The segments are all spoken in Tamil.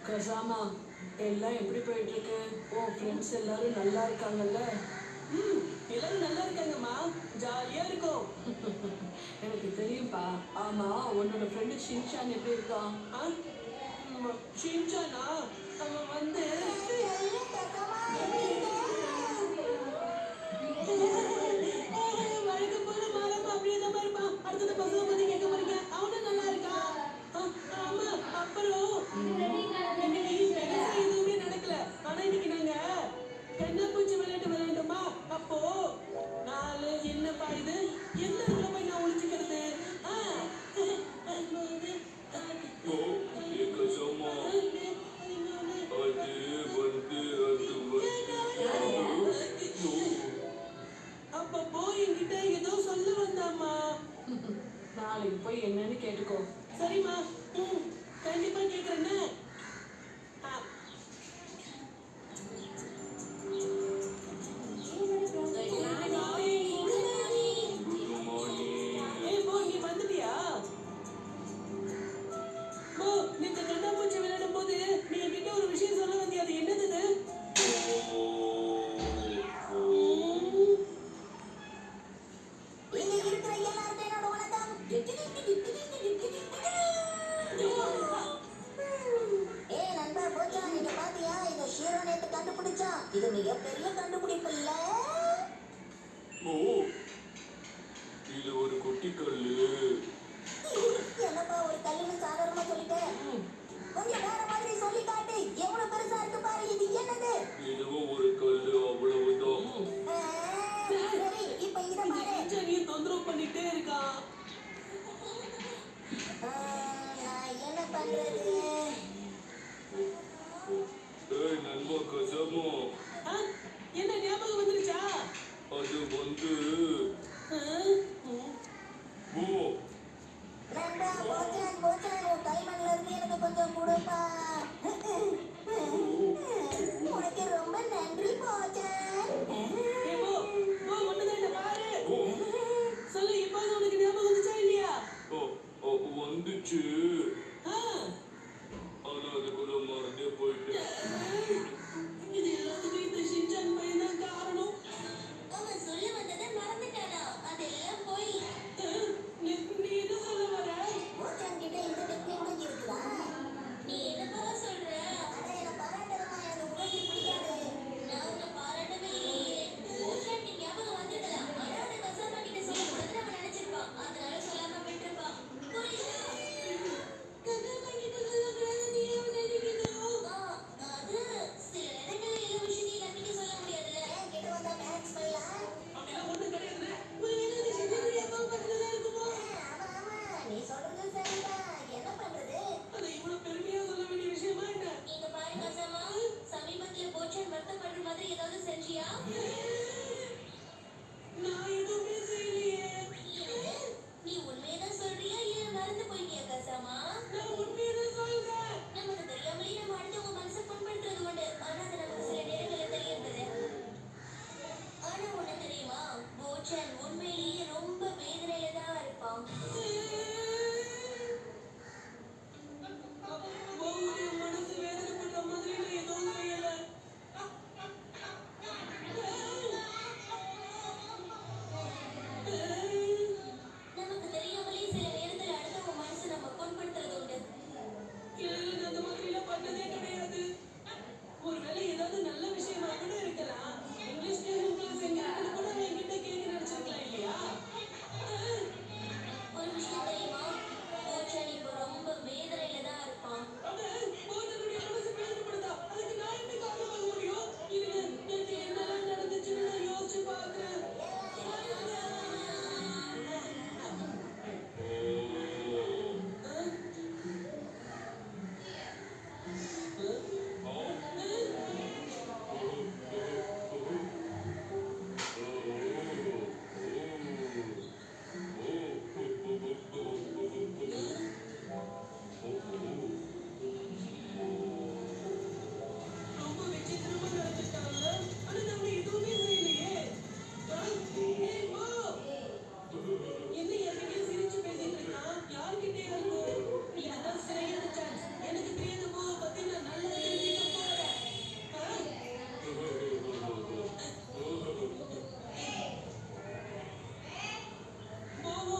கசாமா எல்லாம் எப்படி போயிட்டு இருக்கு? ஓ ஃப்ரெண்ட்ஸ் எல்லாரும் நல்லா இருக்காங்கல்ல? ம் எல்லாரும் நல்லா இருக்காங்கம்மா. ஜாலியா இருக்கோம். எனக்கு தெரியும்பா. ஆமா, உன்னோட ஃப்ரெண்டு ஷின்சான் எப்படி இருக்கான்? ஆ ஷின்சானா அவன் வந்து வழக்கம் போல மாறாம அப்படியே தான் இருப்பான். அடுத்தது பசங்க பத்தி கேட்க போறீங்க. அவனும் நல்லா இருக்கான். ஆமா அப்புறம் இன்னைக்கு பெருசா எதுவுமே நடக்கல. ஆனா இன்னைக்கு நாங்க கண்ணாப்பூச்சி விளையாட்டு விளையாண்டோமா. அப்போ நாலு என்னப்பா இது எந்த இடத்துல போய் நான் ஒளிஞ்சுக்கிறது? ஆ, ஓ, ஏகசமா. ஓ, அப்பப்போ என்கிட்ட ஏதோ சொல்ல வந்தாம்மா. நாளைக்கு போய் என்னன்னு கேட்டுக்கோ. சரிம்மா. ம் கண்டிப்பா கேக்குறேன்னு. ஆ, குட் மார்னிங். ஏய் போ, நீ வந்துட்டியா? போ, நேத்து கண்ணாமூச்சி விளையாடும் போது நீ என்கிட்ட ஒரு விஷயம் சொல்ல வந்தியா? அது என்னது இது? ஓ, ஓ. ம், இங்க இருக்கிற எல்லாருக்கும் என்னோட வணக்கம். ஏய் நண்பா போச்சா, நீங்க பாத்தியா? இத ஷீரோ நேத்து கண்டுபிடிச்சான். இது மிகப்பெரிய கண்டுபிடிப்பு இல்ல? ஓ, இது ஒரு குட்டி கல்லு. என்னப்பா ஒரு கல்லுன்னு சாதாரணமா சொல்லிட்டேன். கொஞ்சம் வேற மாதிரி சொல்லி காட்டு. எவ்வளவு பெருசா இருக்கு பாரு. இது என்னது? இதுவும் ஒரு கல்லு, அவ்வளவுதான். சரி இப்ப இத இந்த பாரு. ஷின்சானியை தொந்தரவு பண்ணிட்டே இருக்கான்.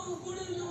அவன் கூட இருந்து